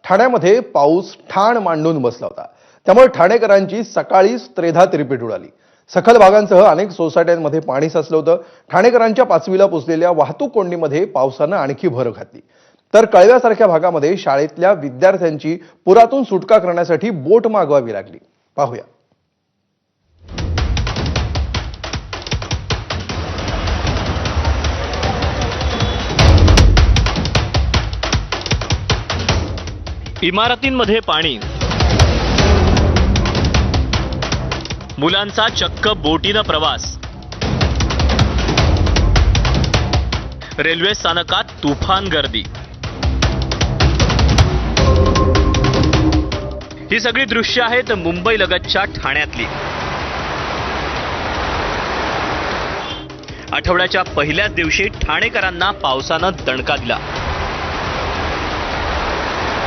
ठाण्यामध्ये पाऊस ठाण मांडून बसला होता। त्यामुळे ठाणेकरांची सकाळीच त्रेधा तिरपीट उडाली। सखल भागांसह अनेक सोसायट्यांमध्ये पाणी साचलं होतं। ठाणेकरांच्या पाचवीला पोचलेल्या वाहतूक कोंडीमध्ये पावसानं आणखी भर घातली। तर कळव्यासारख्या भागामध्ये शाळेतल्या विद्यार्थ्यांची पुरातून सुटका करण्यासाठी बोट मागवावी लागली। पाहूया। इमारतींमध्ये पाणी, मुलांचा चक्क बोटीनं प्रवास, रेल्वे स्थानकात तुफान गर्दी। ही सगळी दृश्य आहेत मुंबई लगतच्या ठाण्यातली। आठवड्याच्या पहिल्याच दिवशी ठाणेकरांना पावसानं दणका दिला।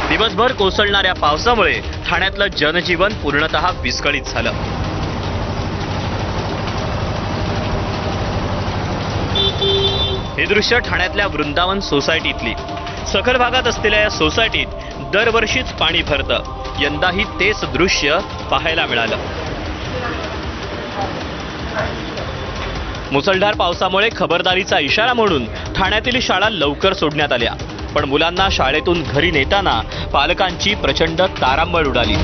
दिवसभर कोसळणाऱ्या पावसामुळे ठाण्यातलं जनजीवन पूर्णतः विस्कळीत झालं। हे दृश्य ठाण्यातल्या वृंदावन सोसायटीतली। सखल भागात असलेल्या या सोसायटीत दरवर्षीच पाणी भरतं। यंदाही तेच दृश्य पाहायला मिळालं। मुसळधार पावसामुळे खबरदारीचा इशारा म्हणून ठाण्यातील शाळा लवकर सोडण्यात आल्या, पण मुलांना शाळेतून घरी नेताना पालकांची प्रचंड तारांबळ उडाली।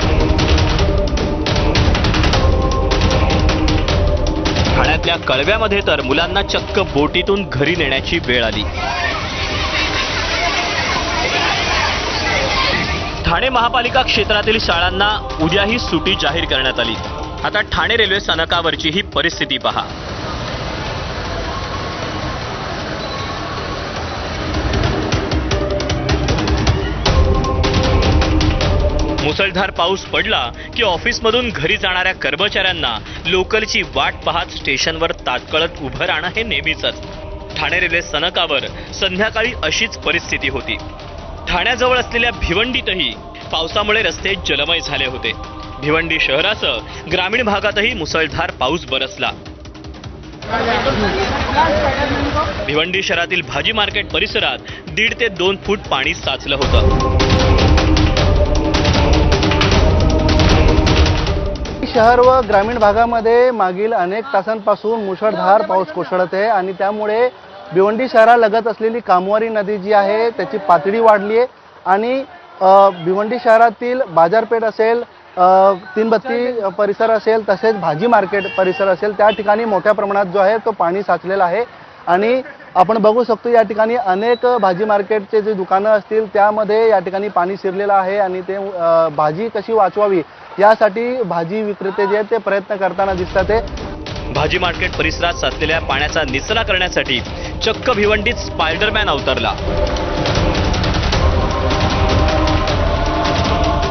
ठाण्यातल्या कळव्यामध्ये तर मुलांना चक्क बोटीतून घरी नेण्याची वेळ आली। ठाणे महापालिका क्षेत्रातील शाळांना उद्याही सुटी जाहीर करण्यात आली। आता ठाणे रेल्वे स्थानकावरची ही परिस्थिती पहा। मुसळधार पाऊस पडला की ऑफिसमधून घरी जाणाऱ्या कर्मचाऱ्यांना लोकलची वाट पाहत स्टेशनवर ताटकळत उभं राहणं हे नेहमीचंच। ठाणे रेल्वे स्थानकावर संध्याकाळी अशीच परिस्थिती होती। ठाण्याजवळ असलेल्या भिवंडीतही पावसामुळे रस्ते जलमय झाले होते। भिवंडी शहरासह ग्रामीण भागातही मुसळधार पाऊस बरसला। भिवंडी शहरातील भाजी मार्केट परिसरात 1.5 ते 2 फूट पाणी साचलं होतं। शहर व ग्रामीण भागामध्ये मागील अनेक तासांपासून मुसळधार पाऊस कोसळत आहे आणि त्यामुळे भिवंडी शहरालगत असलेली कामवारी नदी जी आहे त्याची पातळी वाढली आहे आणि भिवंडी शहरातील बाजारपेठ असेल, तीनबत्ती परिसर असेल, तसेच भाजी मार्केट परिसर असेल, त्या ठिकाणी मोठ्या प्रमाणात जो आहे तो पाणी साचलेला आहे। आणि आपण बघू शकतो या ठिकाणी अनेक भाजी मार्केटचे जे दुकानं असतील त्यामध्ये या ठिकाणी पाणी शिरलेलं आहे आणि ते भाजी कशी वाचवावी यासाठी भाजी विक्रेते जे आहेत ते प्रयत्न करताना दिसतात आहे। भाजी मार्केट परिसरात साचलेल्या पाण्याचा निचरा करण्यासाठी चक्क भिवंडीत स्पायडरमॅन अवतरला।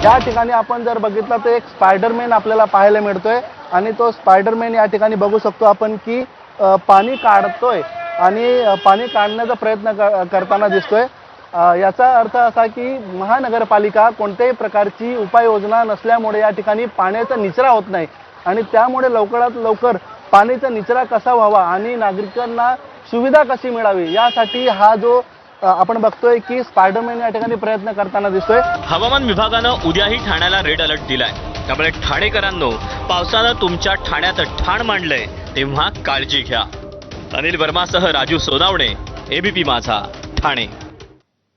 या ठिकाणी आपण जर बघितलं तर एक स्पायडरमॅन आपल्याला पाहायला मिळतोय आणि तो स्पायडरमॅन या ठिकाणी बघू शकतो आपण की पाणी काढतोय आणि पाणी काढण्याचा प्रयत्न करताना दिसतोय। याचा अर्थ असा की महानगरपालिका कोणत्याही प्रकारची उपाययोजना नसल्यामुळे या ठिकाणी पाण्याचा निचरा होत नाही आणि त्यामुळे लवकरात लवकर पाण्याचा निचरा कसा व्हावा आणि नागरिकांना सुविधा कशी मिळावी यासाठी हा जो आपण बघतोय की स्पायडरमॅन या ठिकाणी प्रयत्न करताना दिसतोय। हवामान विभागानं उद्याही ठाण्याला रेड अलर्ट दिलाय। त्यामुळे ठाणेकरांनो, पावसानं तुमच्या ठाण्यात ठाण मांडलंय तेव्हा काळजी घ्या। अनिल वर्मासह राजू सोनावणे, एबीपी माझा, ठाणे।